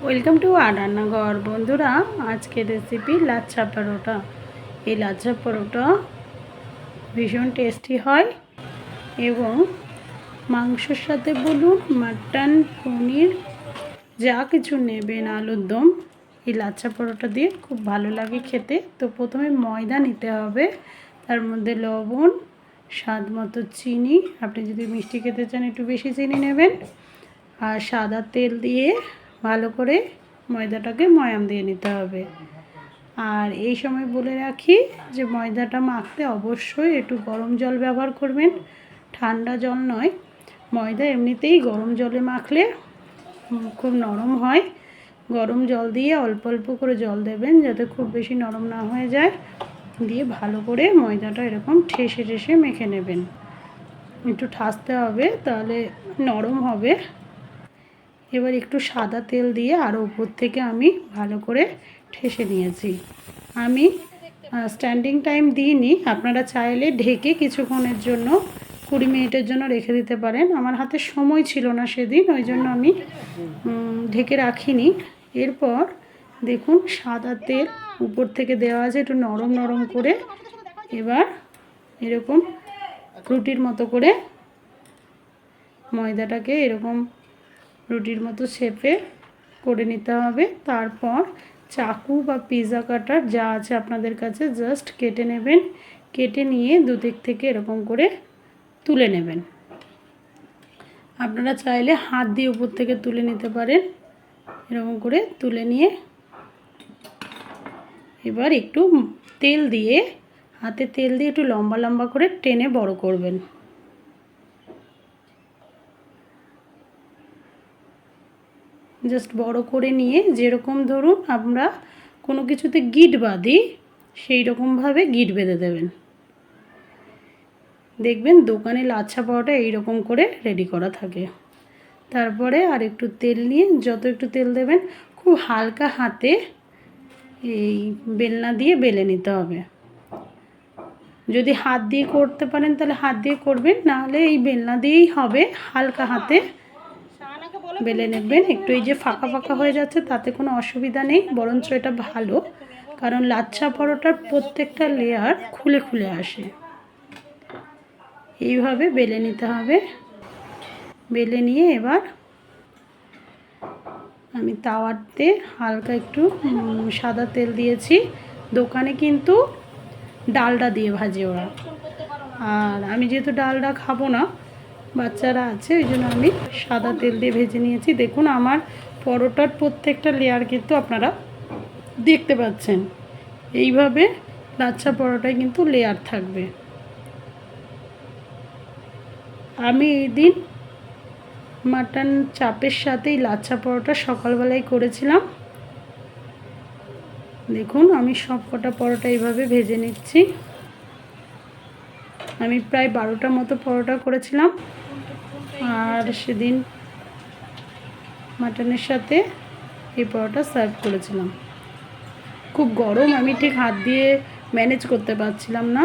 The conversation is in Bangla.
ওয়েলকাম টু আর রান্নাঘর। বন্ধুরা, আজকের রেসিপি লাচ্ছা পরোটা। এই লাচ্ছা পরোটা ভীষণ টেস্টি হয় এবং মাংসের সাথে বলুন, মাটন, পনির যা কিছু নেবেন, আলুর দম, এই লাচ্ছা পরোটা দিয়ে খুব ভালো লাগে খেতে। তো প্রথমে ময়দা নিতে হবে, তার মধ্যে লবণ, স্বাদ মতো চিনি, আপনি যদি মিষ্টি খেতে চান একটু বেশি চিনি নেবেন, আর সাদা তেল দিয়ে ভালো করে ময়দাটাকে ময়াম দিয়ে নিতে হবে। আর এই সময় বলে রাখি যে ময়দাটা মাখতে অবশ্যই একটু গরম জল ব্যবহার করবেন, ঠান্ডা জল নয়। ময়দা এমনিতেই গরম জলে মাখলে খুব নরম হয়। গরম জল দিয়ে অল্প অল্প করে জল দেবেন, যাতে খুব বেশি নরম না হয়ে যায়। দিয়ে ভালো করে ময়দাটা এরকম ঠেসে ঠেসে মেখে নেবেন। একটু ঠাসতে হবে, তাহলে নরম হবে। এবার একটু সাদা তেল দিয়ে আরও উপর থেকে আমি ভালো করে ঠেসে নিয়েছি। আমি স্ট্যান্ডিং টাইম দিইনি, আপনারা চাইলে ঢেকে কিছুক্ষণের জন্য 20 মিনিটের জন্য রেখে দিতে পারেন। আমার হাতে সময় ছিল না সেদিন, ওই জন্য আমি ঢেকে রাখিনি। এরপর দেখুন সাদা তেল উপর থেকে দেওয়া আছে, একটু নরম নরম করে। এবার এরকম রুটির মতো করে ময়দাটাকে এরকম রুটির মতো শেপে করে নিতে হবে। তারপর চাকু বা পিৎজা কাটার যা আছে আপনাদের কাছে, জাস্ট কেটে নেবেন। কেটে নিয়ে দুদিক থেকে এরকম করে তুলে নেবেন। আপনারা চাইলে হাত দিয়ে উপর থেকে তুলে নিতে পারেন। এরকম করে তুলে নিয়ে এবার একটু তেল দিয়ে, হাতে তেল দিয়ে একটু লম্বা লম্বা করে টেনে বড় করবেন। জাস্ট বড় করে নিয়ে, যেরকম ধরুন আমরা কোনো কিছুতে গিট বাঁধি, সেই রকমভাবে গিট বেঁধে দেবেন। দেখবেন দোকানে লাচ্ছা পরোটা এইরকম করে রেডি করা থাকে। তারপরে আর একটু তেল নিয়ে, যত একটু তেল দেবেন, খুব হালকা হাতে এই বেলনা দিয়ে বেলে নিতে হবে। যদি হাত দিয়ে করতে পারেন তাহলে হাত দিয়ে করবেন, নাহলে এই বেলনা দিয়েই হবে। হালকা হাতে বেলে নেবেন। একটু এই যে ফাঁকা ফাঁকা হয়ে যাচ্ছে তাতে কোনো অসুবিধা নেই, বরঞ্চ এটা ভালো, কারণ লাচ্ছা পরোটার প্রত্যেকটা লেয়ার খুলে খুলে আসে। এইভাবে বেলে নিতে হবে। বেলে নিয়ে এবার আমি তাওয়াতে হালকা একটু সাদা তেল দিয়েছি। দোকানে কিন্তু ডালডা দিয়ে ভাজে ওরা, আর আমি যেহেতু ডালডা খাবো না, বাচ্চারা আছে, ওই জন্য আমি সাদা তেল দিয়ে ভেজে নিয়েছি। দেখুন আমার পরোটার প্রত্যেকটা লেয়ার কিন্তু আপনারা দেখতে পাচ্ছেন। এইভাবে লাচ্ছা পরোটায় কিন্তু লেয়ার থাকবে। আমি এই দিন মাটন চাপের সাথেই লাচ্ছা পরোটা সকালবেলায় করেছিলাম। দেখুন আমি সব কটা পরোটা এইভাবে ভেজে নিচ্ছি। আমি প্রায় 12টা মতো পরোটা করেছিলাম, আর সেদিন মাটনের সাথে এই পরোটা সার্ভ করেছিলাম। খুব গরম, আমি ঠিক হাত দিয়ে ম্যানেজ করতে পারছিলাম না,